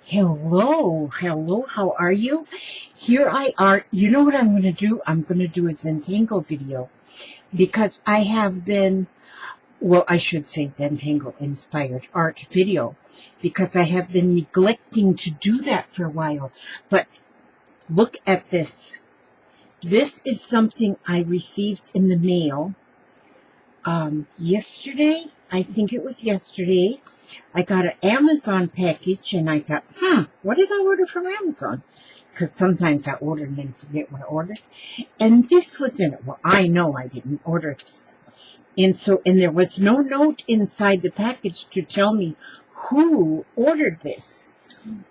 Hello, how are you? Here I are. You know what I'm going to do? I'm going to do a Zentangle video because I have been, well, I should say Zentangle inspired art video because I have been neglecting to do that for a while. But look at this. This is something I received in the mail yesterday. I think it was yesterday. I got an Amazon package and I thought, what did I order from Amazon? Because sometimes I order and then forget what I ordered. And this was in it. Well, I know I didn't order this. And there was no note inside the package to tell me who ordered this.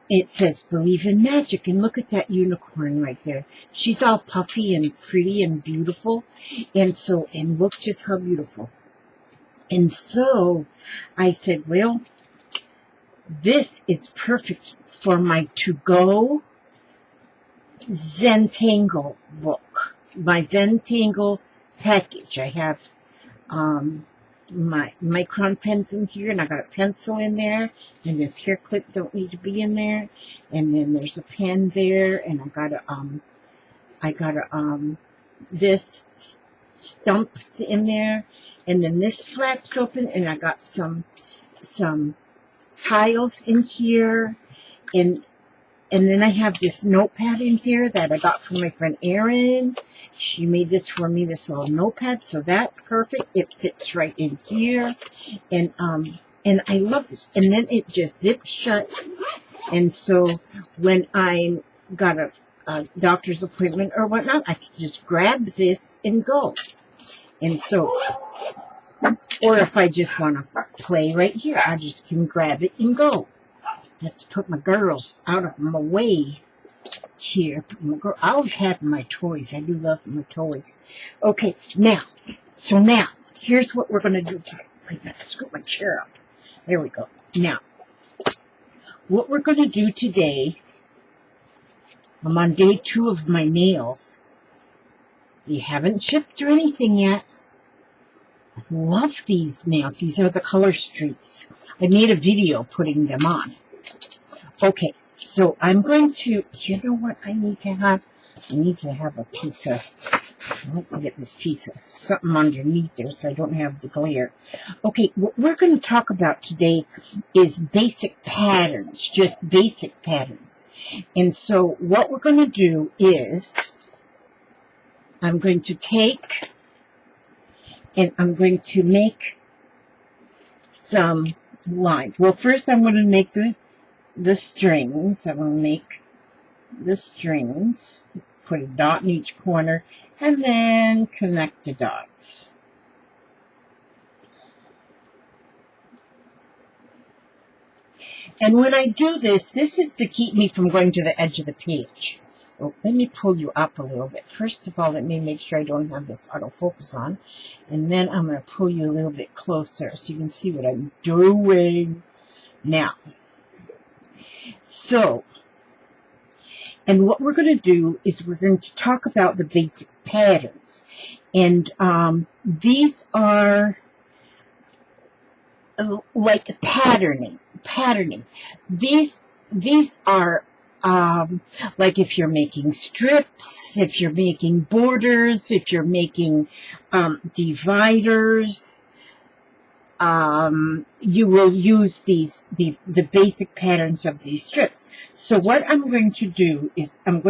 It says, believe in magic. And look at that unicorn right there. She's all puffy and pretty and beautiful. And look just how beautiful. And so I said, well, this is perfect for my to-go Zentangle book, my Zentangle package. I have my micron pens in here, and I got a pencil in there, and this hair clip don't need to be in there, and then there's a pen there, and I got this stump in there, and then this flaps open, and I got some tiles in here, and then I have this notepad in here that I got from my friend Erin. She made this for me, this little notepad, so that's perfect. It fits right in here, and I love this. And then it just zips shut, and so when I got a doctor's appointment or whatnot, I can just grab this and go. And so, or if I just want to play right here, I just can grab it and go. I have to put my girls out of my way here. I always have my toys. I do love my toys. Okay, now, here's what we're going to do. Wait a minute, scoot my chair up. There we go. Now, what we're going to do today, I'm on day 2 of my nails. They haven't chipped or anything yet. I love these nails. These are the color streaks. I made a video putting them on. Okay, so I'm going to, you know what I need to have? I need to have a piece of, I want to get this piece of something underneath there so I don't have the glare. Okay, what we're going to talk about today is basic patterns, just basic patterns. And so what we're going to do is, I'm going to take, and I'm going to make some lines. Well, first I'm going to make the strings. I'm going to make the strings, put a dot in each corner, and then connect the dots. And when I do this, this is to keep me from going to the edge of the page. Oh, let me pull you up a little bit. First of all, let me make sure I don't have this autofocus on. And then I'm going to pull you a little bit closer so you can see what I'm doing. Now, so, and what we're going to do is we're going to talk about the basic patterns. And these are like patterning. These are like if you're making strips, if you're making borders, if you're making dividers, you will use the basic patterns of these strips. So what I'm going to do is I'm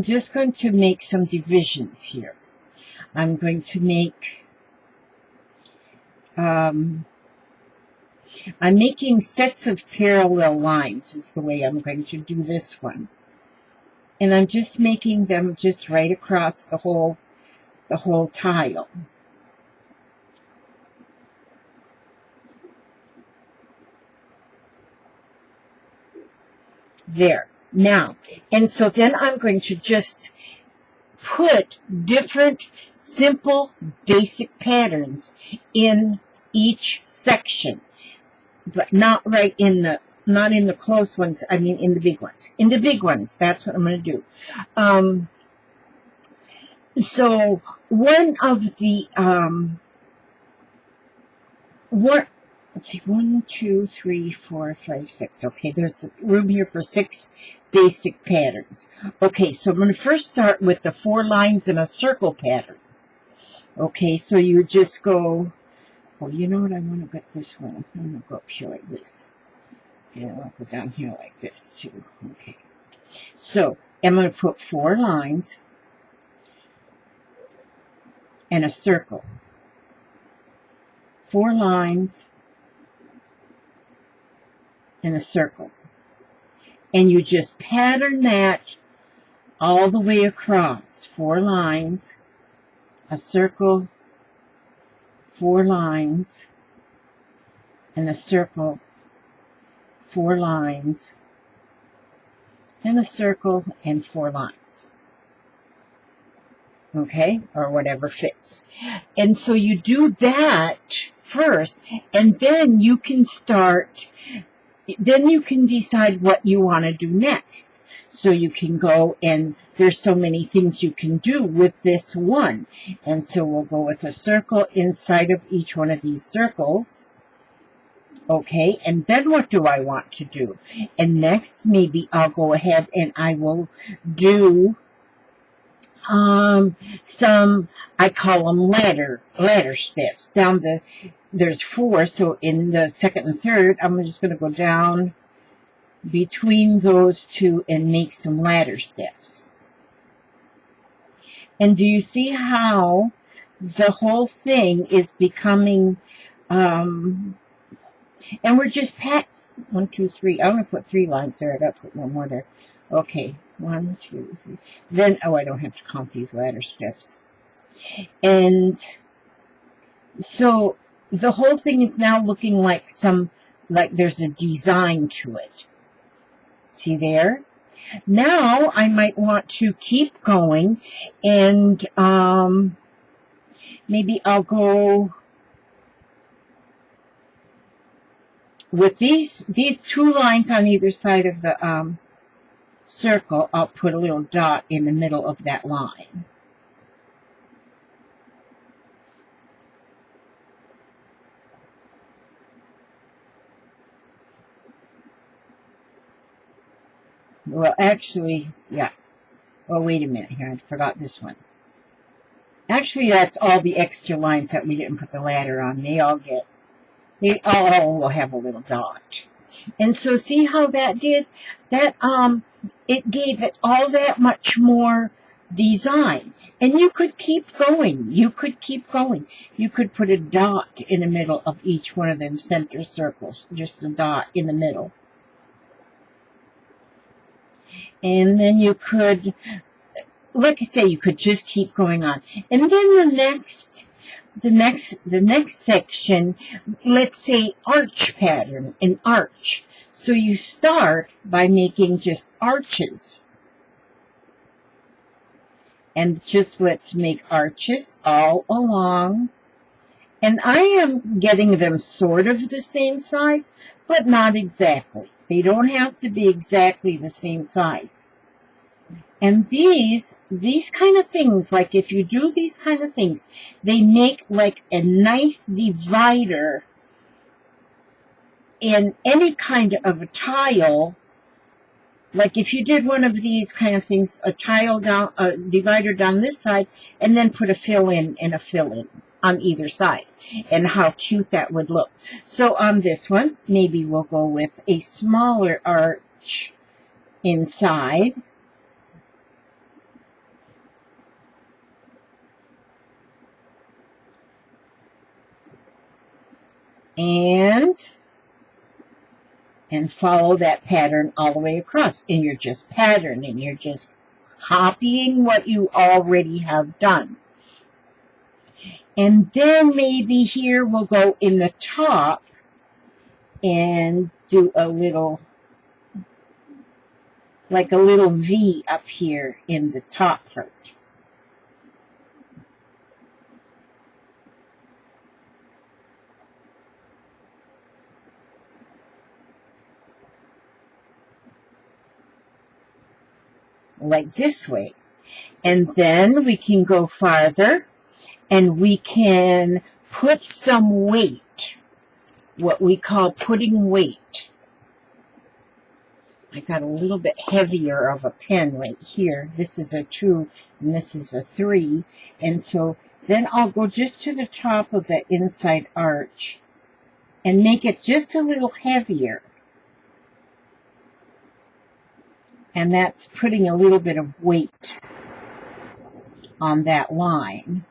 just going to make some divisions here. I'm going to make, I'm making sets of parallel lines is the way I'm going to do this one. And I'm just making them just right across the whole tile. There. Now, and so then I'm going to just put different simple basic patterns in each section, but not in the close ones. I mean in the big ones. In the big ones, that's what I'm going to do. So one of the let's see, 1, 2, 3, 4, 5, 6. Okay, there's room here for 6 basic patterns. Okay, so I'm going to first start with the 4 lines in a circle pattern. Okay, so you just go, oh, you know what, I want to get this one. I'm going to go up here like this. And I'll go down here like this too. Okay, so I'm going to put 4 lines and a circle. 4 lines and a circle. And you just pattern that all the way across. 4 lines, a circle, 4 lines, and a circle, 4 lines, and a circle, and 4 lines. Okay, or whatever fits. And so you do that first, and then you can start, then you can decide what you want to do next. So you can go, and there's so many things you can do with this one. And so we'll go with a circle inside of each one of these circles. Okay, and then what do I want to do? And next, maybe I'll go ahead and I will do some, I call them ladder steps. There's 4, so in the second and third, I'm just going to go down between those 2 and make some ladder steps. And do you see how the whole thing is becoming, and we're just 1, 2, 3. I'm going to put 3 lines there. I got to put one more there. Okay, 1, 2, 3. Then, oh, I don't have to count these ladder steps. And so the whole thing is now looking like there's a design to it. See there? Now I might want to keep going, and maybe I'll go with these 2 lines on either side of the circle. I'll put a little dot in the middle of that line. Well, actually, yeah. Oh, wait a minute here. I forgot this one. Actually, that's all the extra lines that we didn't put the ladder on. They all will have a little dot. And so see how that did? That, it gave it all that much more design. And you could keep going. You could keep going. You could put a dot in the middle of each one of them center circles. Just a dot in the middle. And then you could, like I say, you could just keep going on. And then the next section, let's say arch pattern, an arch. So you start by making just arches. And just let's make arches all along. And I am getting them sort of the same size, but not exactly. They don't have to be exactly the same size. And these kind of things, like if you do these kind of things, they make like a nice divider in any kind of a tile. Like if you did one of these kind of things, a tile down, a divider down this side, and then put a fill in and a fill in on either side, and how cute that would look. So on this one, maybe we'll go with a smaller arch inside. And follow that pattern all the way across. And you're just patterning. You're just copying what you already have done. And then maybe here we'll go in the top and do a little, like a little V up here in the top part. Like this way. And then we can go farther and we can put some weight what we call putting weight. I got a little bit heavier of a pen right here. This is a 2 and this is a 3. And so then I'll go just to the top of that inside arch and make it just a little heavier. And that's putting a little bit of weight on that line.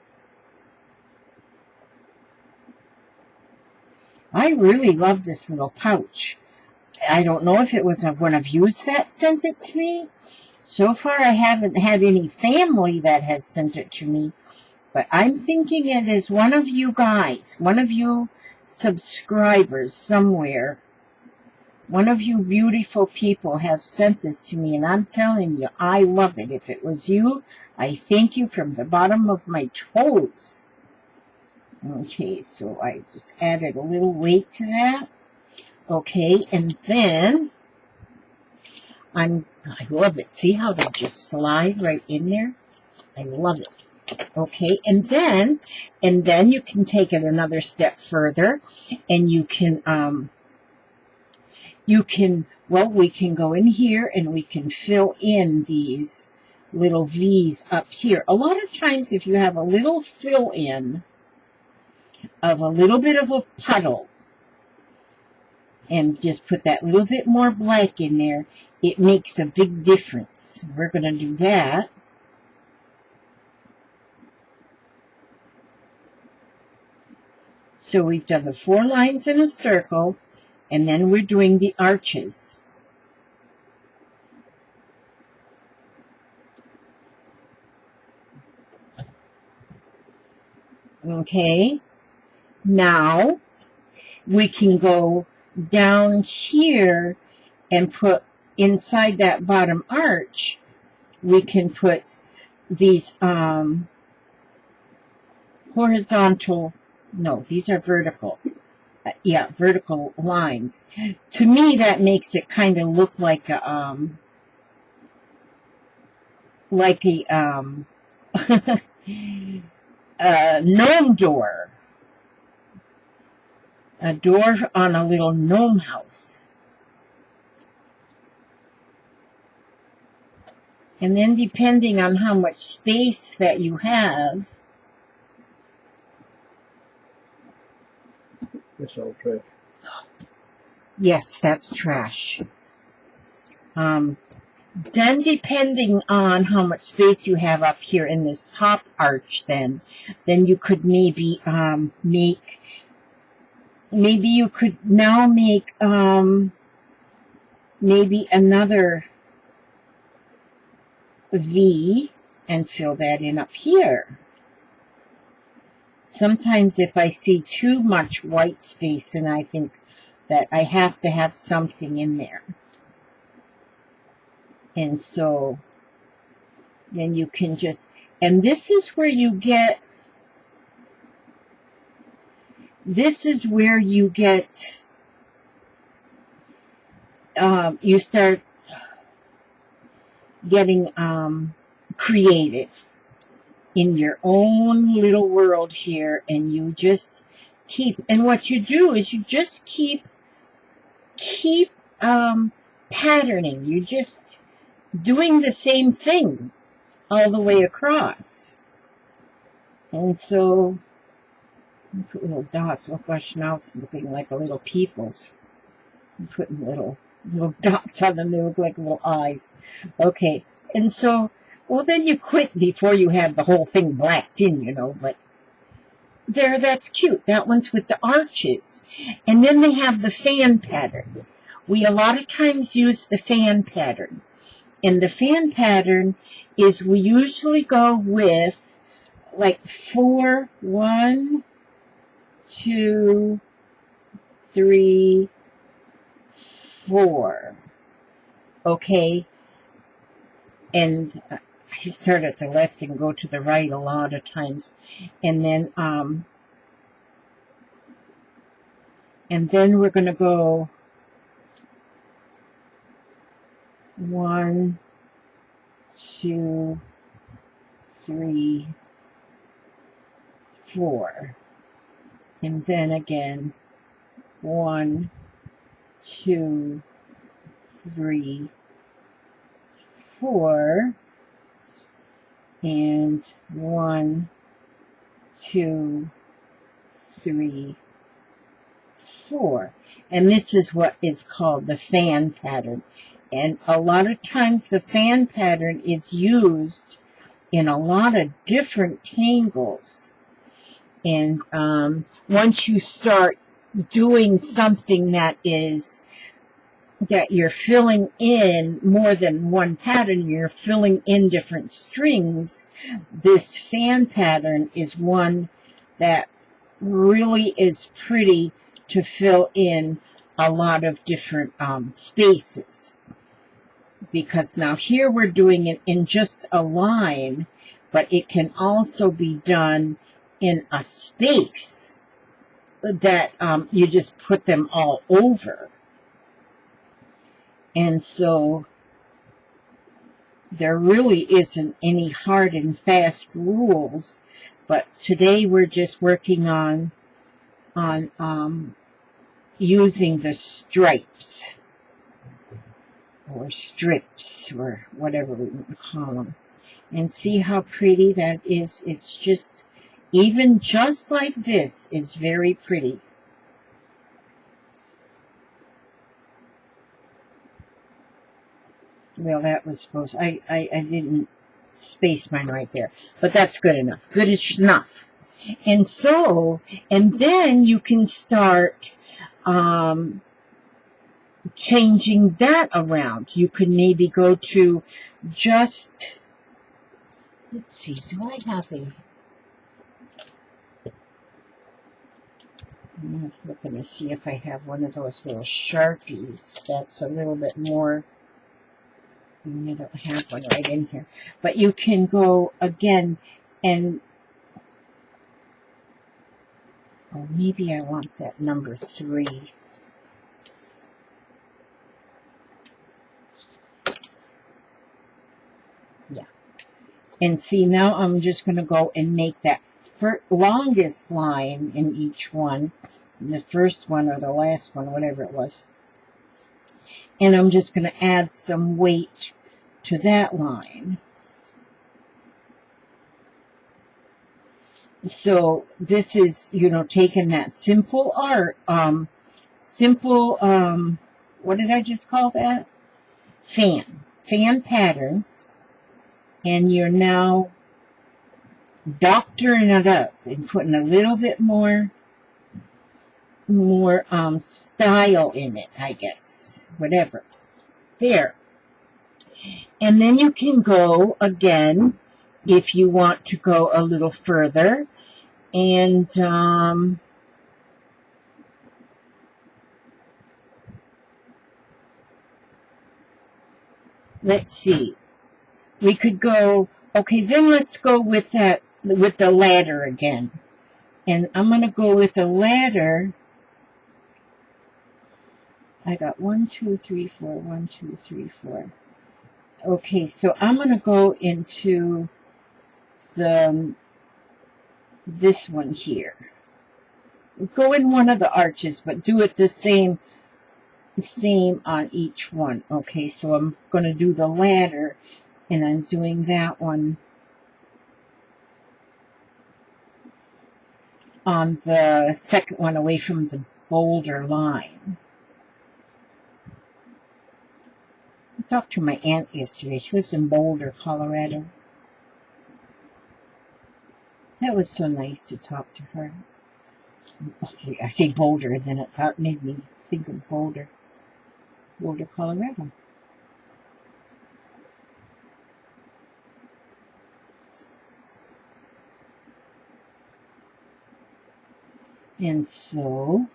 I really love this little pouch. I don't know if it was one of you that sent it to me. So far I haven't had any family that has sent it to me. But I'm thinking it is one of you guys, one of you subscribers somewhere. One of you beautiful people have sent this to me, and I'm telling you, I love it. If it was you, I thank you from the bottom of my toes. Okay, so I just added a little weight to that. Okay, and then I love it. See how they just slide right in there? I love it. Okay, and then you can take it another step further, and we can go in here and we can fill in these little V's up here. A lot of times if you have a little fill in of a little bit of a puddle and just put that little bit more black in there, it makes a big difference. We're going to do that. So we've done the 4 lines in a circle, and then we're doing the arches. Okay, now we can go down here and put inside that bottom arch, we can put these horizontal, no, these are vertical. Yeah, vertical lines. To me, that makes it kind of look like a a gnome door. A door on a little gnome house. And then depending on how much space that you have. That's all trash. Yes, that's trash. Then depending on how much space you have up here in this top arch, then you could maybe maybe you could now make maybe another V and fill that in up here. Sometimes if I see too much white space, then I think that I have to have something in there. And so then you can just, and this is where you get, you start getting creative in your own little world here, and you just keep, and what you do is you just keep patterning. You just doing the same thing all the way across. And so I put little dots. Oh gosh, now it's looking like a little people's. I'm putting little dots on them. They look like little eyes. Okay, and so, well, then you quit before you have the whole thing blacked in, you know, but there, that's cute. That one's with the arches. And then they have the fan pattern. We a lot of times use the fan pattern. And the fan pattern is we usually go with like 4, 1, 2, 3, 4. Okay? And I start at the left and go to the right a lot of times. And then we're going to go 1, 2, 3, 4. And then again 1, 2, 3, 4, and 1, 2, 3, 4. And this is what is called the fan pattern. And a lot of times the fan pattern is used in a lot of different tangles. And once you start doing something that you're filling in more than one pattern, you're filling in different strings, this fan pattern is one that really is pretty to fill in a lot of different spaces. Because now here we're doing it in just a line, but it can also be done in a space that you just put them all over. And so there really isn't any hard and fast rules, but today we're just working on using the stripes or strips or whatever we want to call them. And see how pretty that is. It's just, even just like this, is very pretty. Well, that was supposed, I didn't space mine right there, but that's good enough. Good enough. And so, and then you can start changing that around. You could maybe go to just, let's see, do I have a, I'm just looking to see if I have one of those little Sharpies that's a little bit more, I don't have one right in here. But you can go again and, oh, maybe I want that number 3. Yeah. And see, now I'm just going to go and make that longest line in each one, the first one or the last one, whatever it was. And I'm just going to add some weight to that line. So this is, taking that simple art, what did I just call that? Fan pattern. And you're now doctoring it up and putting a little bit more style in it, I guess. Whatever. There. And then you can go again if you want to go a little further. And let's see. We could go, okay, then let's go with that, with the ladder again. And I'm going to go with a ladder. I got 1, 2, 3, 4, 1, 2, 3, 4. Okay, so I'm going to go into this one here. Go in one of the arches, but do it the same on each one. Okay, so I'm going to do the ladder, and I'm doing that one on the second one away from the boulder line. I talked to my aunt yesterday. She lives in Boulder, Colorado. That was so nice to talk to her. I say Boulder, and then it made me think of Boulder, Colorado. And so,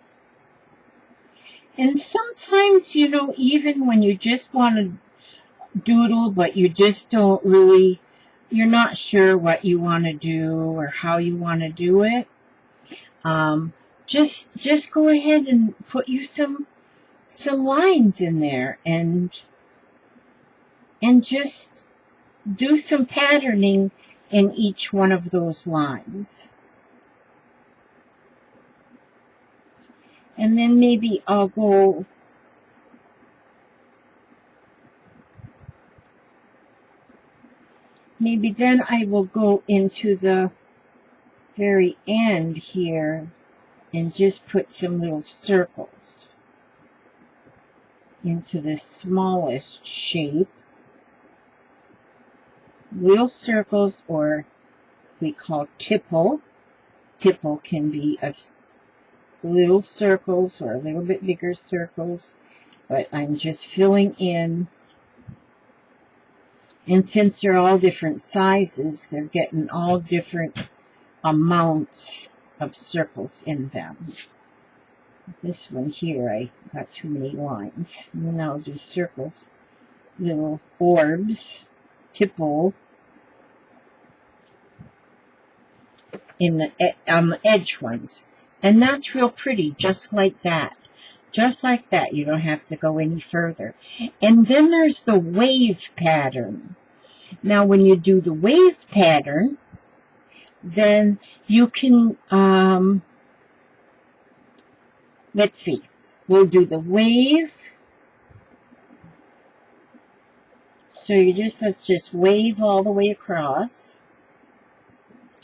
and sometimes, even when you just want to doodle, but you just don't really, you're not sure what you want to do or how you want to do it, just go ahead and put you some lines in there and just do some patterning in each one of those lines. And then maybe I'll go, maybe then I will go into the very end here and just put some little circles into the smallest shape. Little circles, or we call tipple. Tipple can be a little circles or a little bit bigger circles, but I'm just filling in. And since they're all different sizes, they're getting all different amounts of circles in them. This one here, I got too many lines. And then I'll do circles, little orbs, tipple, on the edge ones. And that's real pretty, just like that. Just like that. You don't have to go any further. And then there's the wave pattern. Now, when you do the wave pattern, then you can, let's see. We'll do the wave. So let's just wave all the way across.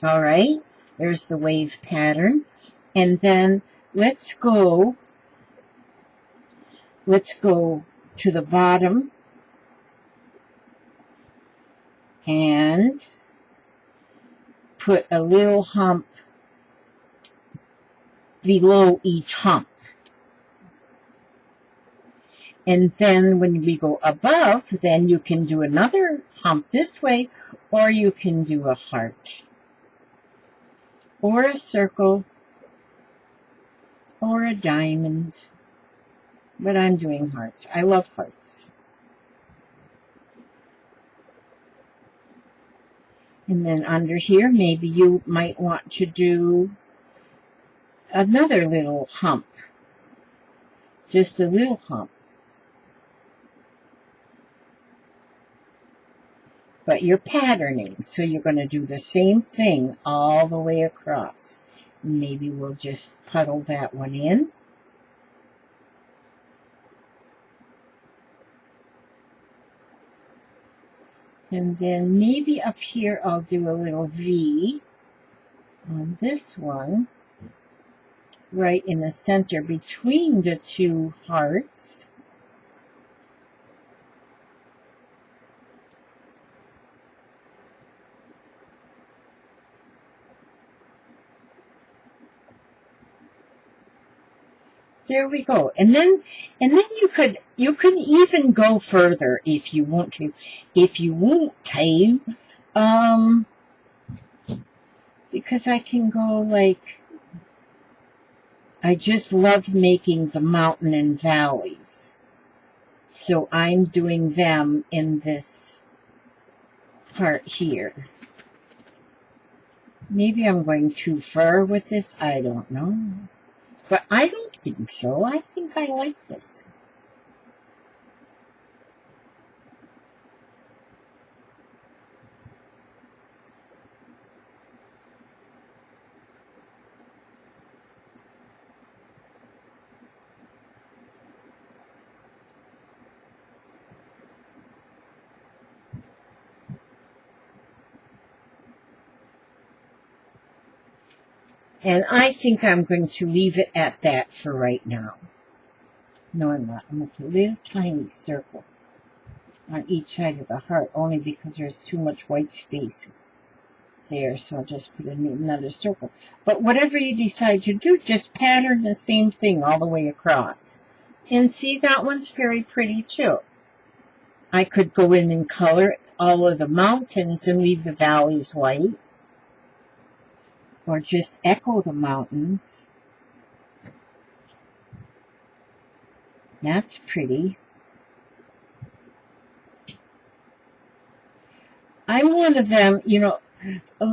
All right. There's the wave pattern. And then let's go to the bottom and put a little hump below each hump. And then when we go above, then you can do another hump this way, or you can do a heart, or a circle, or a diamond. But I'm doing hearts. I love hearts. And then under here, maybe you might want to do another little hump. Just a little hump. But you're patterning, so you're going to do the same thing all the way across. Maybe we'll just puddle that one in. And then maybe up here I'll do a little V on this one, right in the center between the two hearts. There we go. And then you could even go further if you want to. If you won't cave, because I can go like, I just love making the mountain and valleys. So I'm doing them in this part here. Maybe I'm going too far with this. I don't know. But I don't think so. I think I like this. And I think I'm going to leave it at that for right now. No, I'm not. I'm going to put a little tiny circle on each side of the heart, only because there's too much white space there. So I'll just put another circle. But whatever you decide to do, just pattern the same thing all the way across. And see, that one's very pretty too. I could go in and color all of the mountains and leave the valleys white. Or just echo the mountains. That's pretty. I'm one of them, you know, a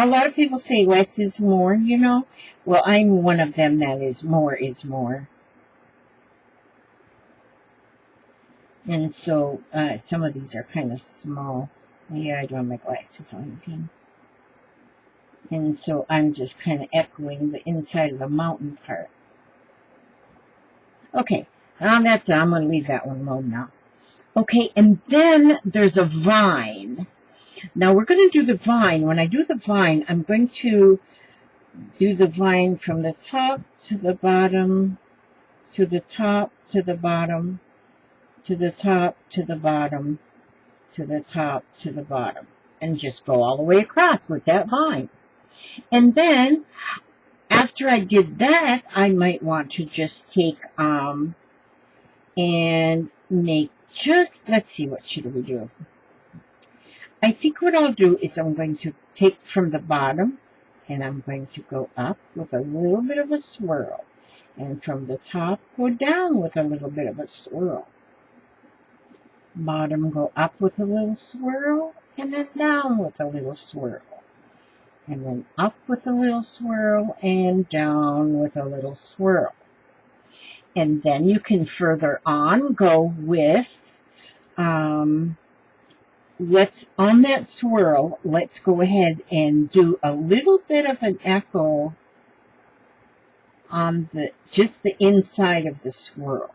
lot of people say less is more, you know. Well, I'm one of them that is more is more. And so some of these are kind of small. Yeah, I don't have my glasses on again. And so I'm just kind of echoing the inside of the mountain part. Okay, that's it. I'm going to leave that one alone now. Okay, and then there's a vine. Now we're going to do the vine. When I do the vine, I'm going to do the vine from the top to the bottom, to the top to the bottom, to the top to the bottom, to the top to the bottom, and just go all the way across with that vine. And then after I did that, I might want to just take and make just, let's see, what should we do? I think what I'll do is I'm going to take from the bottom and I'm going to go up with a little bit of a swirl, and from the top go down with a little bit of a swirl. Bottom go up with a little swirl, and then down with a little swirl, and then up with a little swirl, and down with a little swirl. And then you can further on go with, let's, on that swirl, let's go ahead and do a little bit of an echo on the, just the inside of the swirl.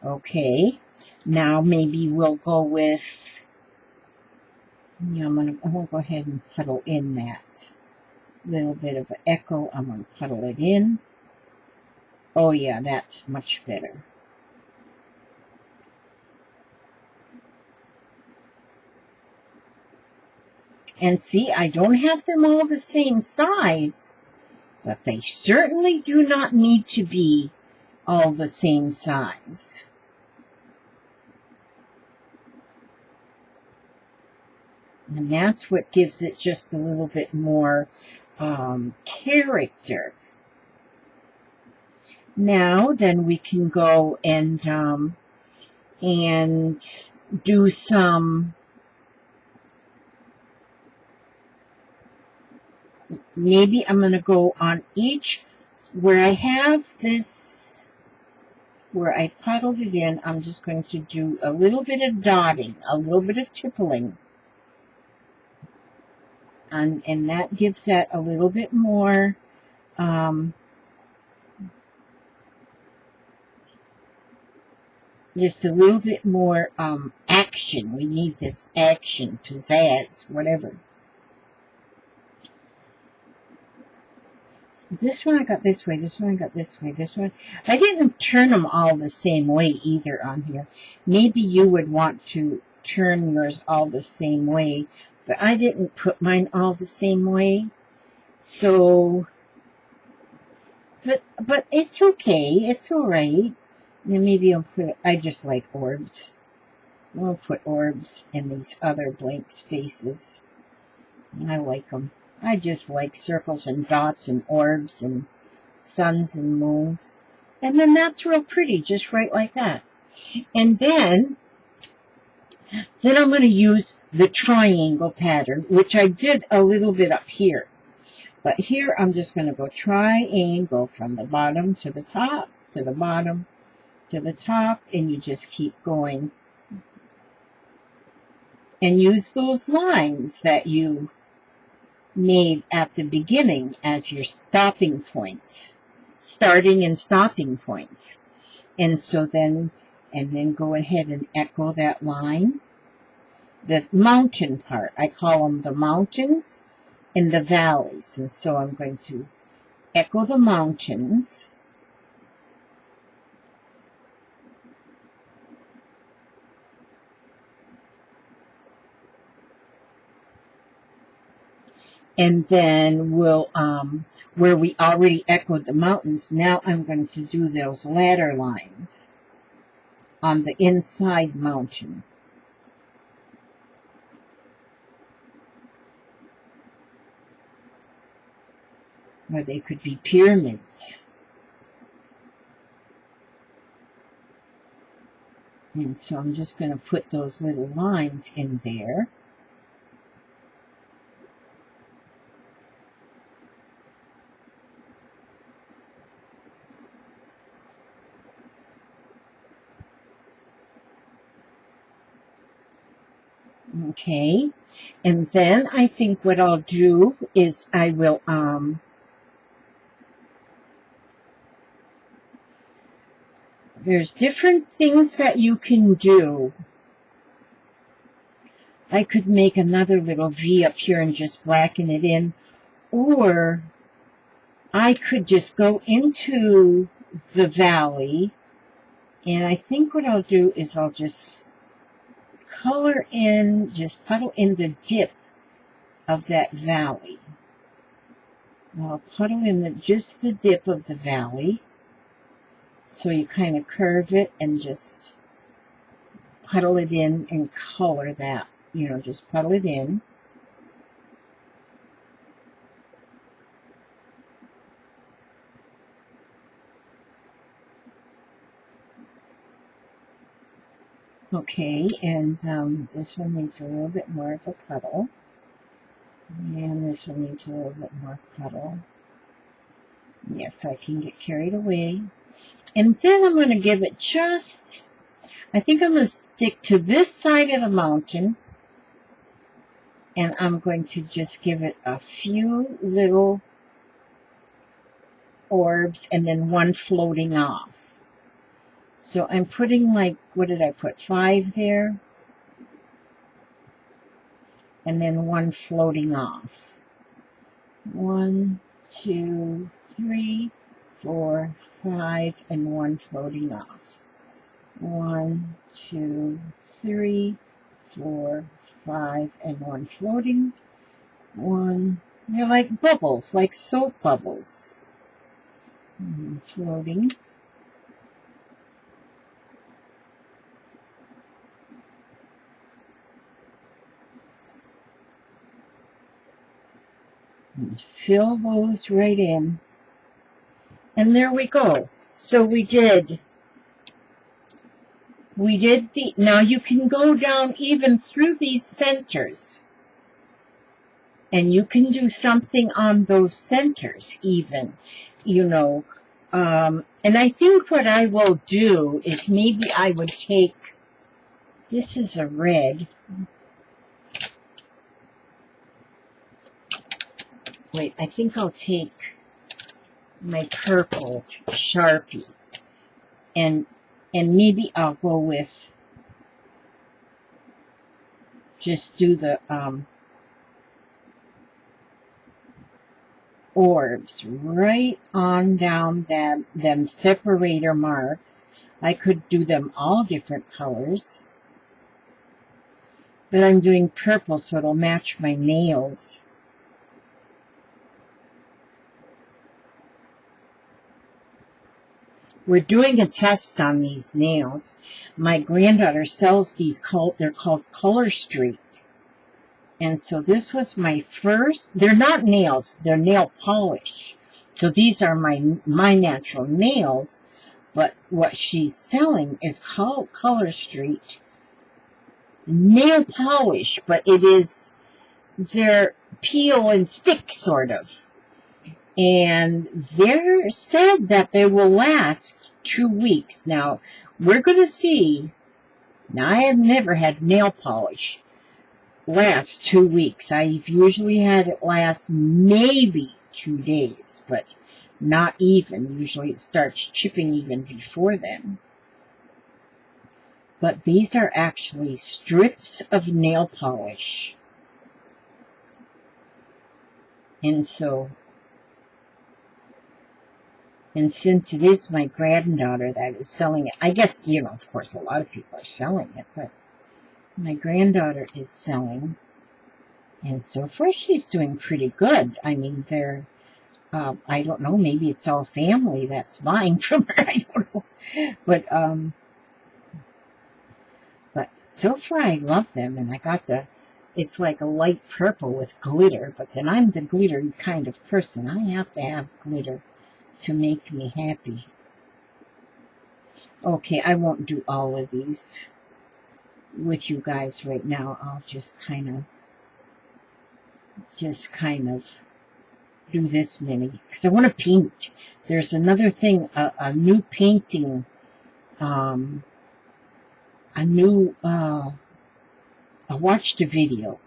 Okay, now maybe we'll go with, yeah, I'm going to go ahead and puddle in that little bit of an echo. I'm going to puddle it in. Oh yeah, that's much better. And see, I don't have them all the same size, but they certainly do not need to be all the same size. And that's what gives it just a little bit more character. Now, then we can go and do some, maybe I'm going to go on each, where I have this, where I puddled it in, I'm just going to do a little bit of dotting, a little bit of tippling. And that gives that a little bit more just a little bit more action. We need this action, pizzazz, whatever. This one I got this way, this one I got this way, this one. I didn't turn them all the same way either on here. Maybe you would want to turn yours all the same way, but I didn't put mine all the same way. So, but it's okay. It's all right. And maybe I'll put, I just like orbs. I'll put orbs in these other blank spaces. I like them. I just like circles and dots and orbs and suns and moons. And then that's real pretty, just right like that. And then I'm going to use the triangle pattern, which I did a little bit up here. But here I'm just going to go triangle from the bottom to the top, to the bottom, to the top, and you just keep going. And use those lines that you made at the beginning as your stopping points, starting and stopping points. And so then, and then go ahead and echo that line. The mountain part, I call them the mountains and the valleys. And so I'm going to echo the mountains. And then we'll, where we already echoed the mountains, now I'm going to do those ladder lines on the inside mountain. Or they could be pyramids. And so I'm just going to put those little lines in there. Okay, and then I think what I'll do is I will, there's different things that you can do. I could make another little V up here and just blacken it in, or I could just go into the valley, and I think what I'll do is I'll just color in, just puddle in the dip of that valley. I'll puddle in just the dip of the valley. So you kind of curve it and just puddle it in and color that. You know, just puddle it in. Okay, and this one needs a little bit more of a puddle. And this one needs a little bit more puddle. Yes, I can get carried away. And then I'm going to give it just, I think I'm going to stick to this side of the mountain. And I'm going to just give it a few little orbs and then one floating off. So I'm putting like, what did I put, 5 there? And then one floating off. 1, 2, 3, 4, 5, and one floating off. 1, 2, 3, 4, 5, and one floating. They're like bubbles, like soap bubbles. Floating. And fill those right in. And there we go. So we did the, now you can go down even through these centers. And you can do something on those centers even, you know. And I think what I will do is maybe I would take, this is a red. Wait, I think I'll take my purple Sharpie. And maybe I'll go with, just do the orbs right on down them separator marks. I could do them all different colors. But I'm doing purple so it'll match my nails. We're doing a test on these nails. My granddaughter sells these, they're called Color Street. And so this was my first, they're not nails, they're nail polish. So these are my natural nails, but what she's selling is called Color Street nail polish, but it is their peel and stick sort of. And they're said that they will last 2 weeks. Now, we're going to see, now I have never had nail polish last 2 weeks. I've usually had it last maybe 2 days, but not even. Usually it starts chipping even before then. But these are actually strips of nail polish. And so, and since it is my granddaughter that is selling it, I guess, you know, of course a lot of people are selling it, but my granddaughter is selling, and so far she's doing pretty good. I mean, they're, I don't know, maybe it's all family that's buying from her, I don't know. But so far I love them, and I got it's like a light purple with glitter, but then I'm the glittery kind of person. I have to have glitter to make me happy. Okay, I won't do all of these with you guys right now. I'll just kind of do this many because I want to paint. There's another thing, a new painting, a new I watched a video,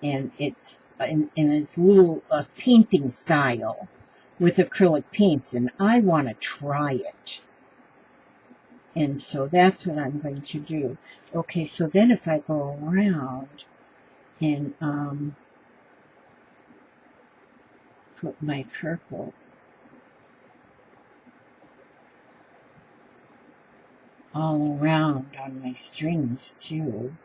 and it's in its little painting style with acrylic paints, and I want to try it. And so that's what I'm going to do. Okay, so then if I go around and put my purple all around on my strings too.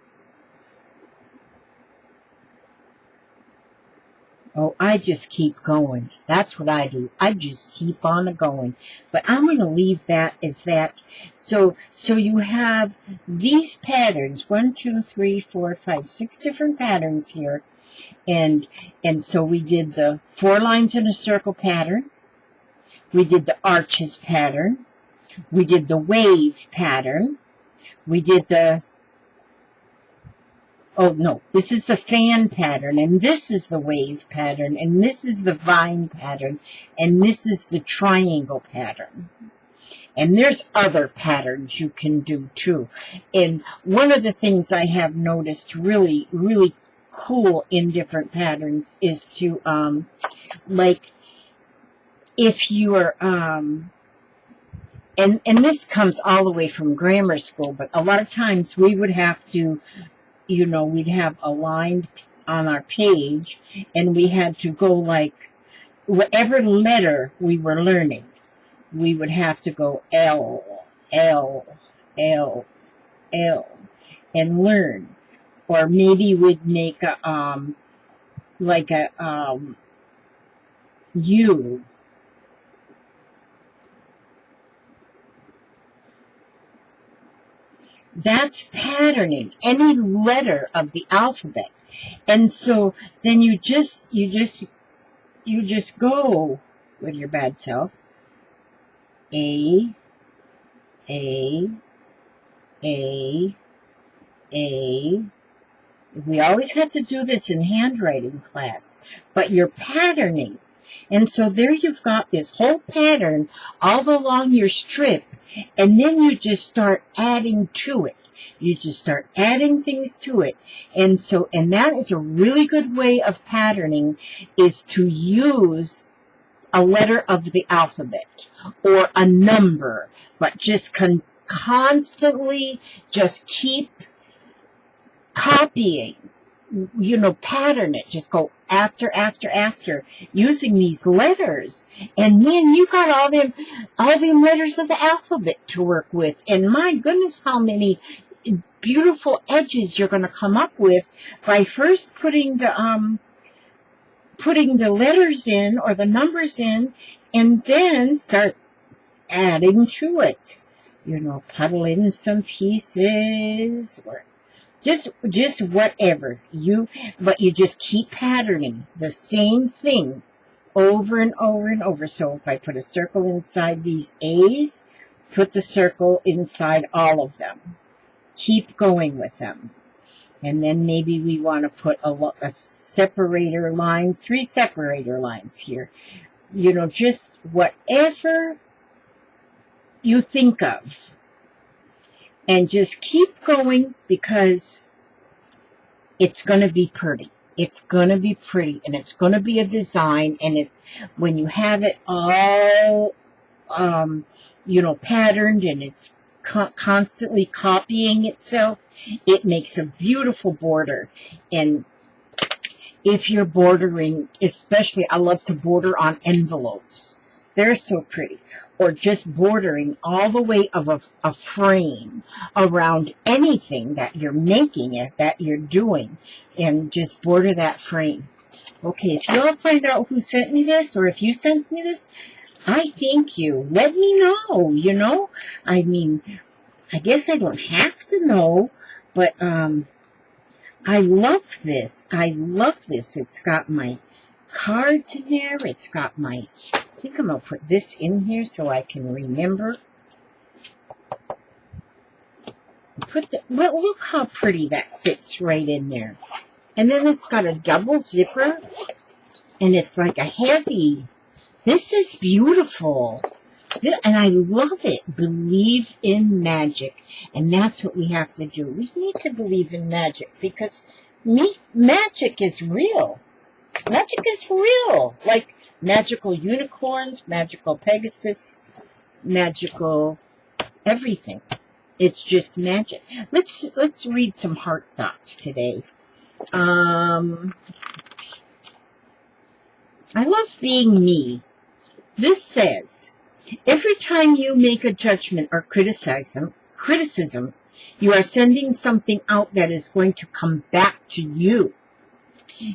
Oh, I just keep going. That's what I do. I just keep on going. But I'm going to leave that as that. So you have these patterns, 1, 2, 3, 4, 5, 6 different patterns here. And so we did the 4 lines in a circle pattern. We did the arches pattern. We did the wave pattern. We did the, oh no, this is the fan pattern, and this is the wave pattern, and this is the vine pattern, and this is the triangle pattern. And there's other patterns you can do too. And one of the things I have noticed really, really cool in different patterns is to, like, if you are, and this comes all the way from grammar school, but a lot of times we would have to, you know, we'd have a line on our page, and we had to go like, whatever letter we were learning, we would have to go L, L, L, L, and learn. Or maybe we'd make a, like a, U. That's patterning any letter of the alphabet. And so then you just go with your bad self. A, A, A, A. We always had to do this in handwriting class, but you're patterning. And so there you've got this whole pattern all along your strip, and then you just start adding to it. You just start adding things to it. And that is a really good way of patterning, is to use a letter of the alphabet or a number, but just constantly just keep copying, you know, pattern it. Just go after using these letters, and then you got all them letters of the alphabet to work with. And my goodness, how many beautiful edges you're going to come up with by first putting the letters in or the numbers in, and then start adding to it. You know, puddle in some pieces, or just whatever but you just keep patterning the same thing over and over and over. So if I put a circle inside these A's, put the circle inside all of them. Keep going with them. And then maybe we want to put a separator line, 3 separator lines here. You know, just whatever you think of. And just keep going, because it's going to be pretty. It's going to be pretty, and it's going to be a design. And it's when you have it all, you know, patterned, and it's constantly copying itself, it makes a beautiful border. And if you're bordering, especially, I love to border on envelopes. They're so pretty. Or just bordering all the way of a frame around anything that you're making, that you're doing, and just border that frame. Okay, if you all find out who sent me this, or if you sent me this, I thank you. Let me know, you know. I mean, I guess I don't have to know, but I love this. I love this. It's got my cards in there. It's got my... I think I'm going to put this in here so I can remember. Well, look how pretty that fits right in there. And then it's got a double zipper, and it's like a heavy. This is beautiful. And I love it. Believe in magic. And that's what we have to do. We need to believe in magic because magic is real. Magic is real. Like magical unicorns, magical Pegasus, magical everything. It's just magic. Let's read some heart thoughts today. I love being me. This says, every time you make a judgment or criticism, you are sending something out that is going to come back to you.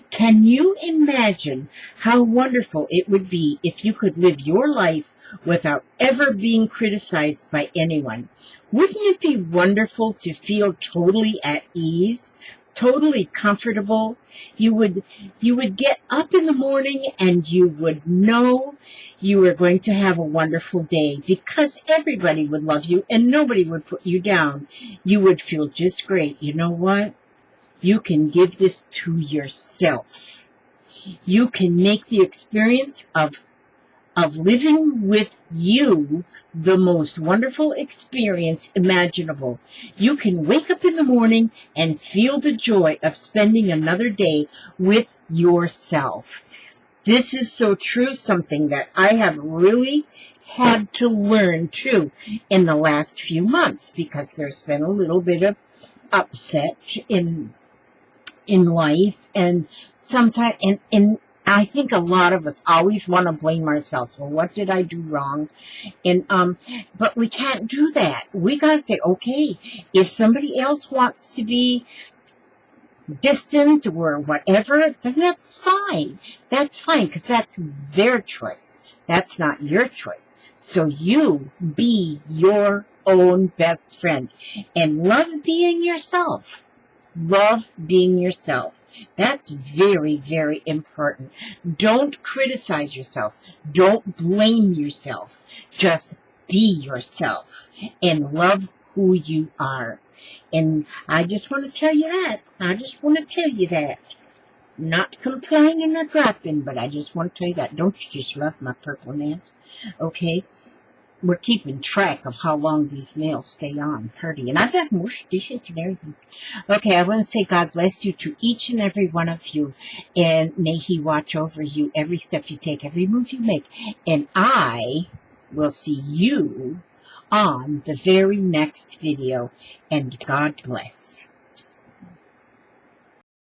Can you imagine how wonderful it would be if you could live your life without ever being criticized by anyone? Wouldn't it be wonderful to feel totally at ease, totally comfortable? You would get up in the morning and you would know you were going to have a wonderful day because everybody would love you and nobody would put you down. You would feel just great. You know what? You can give this to yourself. You can make the experience of living with you the most wonderful experience imaginable. You can wake up in the morning and feel the joy of spending another day with yourself. This is so true, something that I have really had to learn too in the last few months because there's been a little bit of upset in life, and sometimes, and I think a lot of us always want to blame ourselves. Well, what did I do wrong? And but we can't do that. We gotta say, okay, if somebody else wants to be distant or whatever, then that's fine. That's fine, because that's their choice. That's not your choice. So you be your own best friend and love being yourself. Love being yourself. That's very, very important. Don't criticize yourself. Don't blame yourself. Just be yourself and love who you are. And I just want to tell you that. I just want to tell you that. Not complaining or dropping, but I just want to tell you that. Don't you just love my purple nails? Okay? We're keeping track of how long these nails stay on, Purdy. And I've got more dishes and everything. Okay, I want to say God bless you to each and every one of you. And may He watch over you every step you take, every move you make. And I will see you on the very next video. And God bless.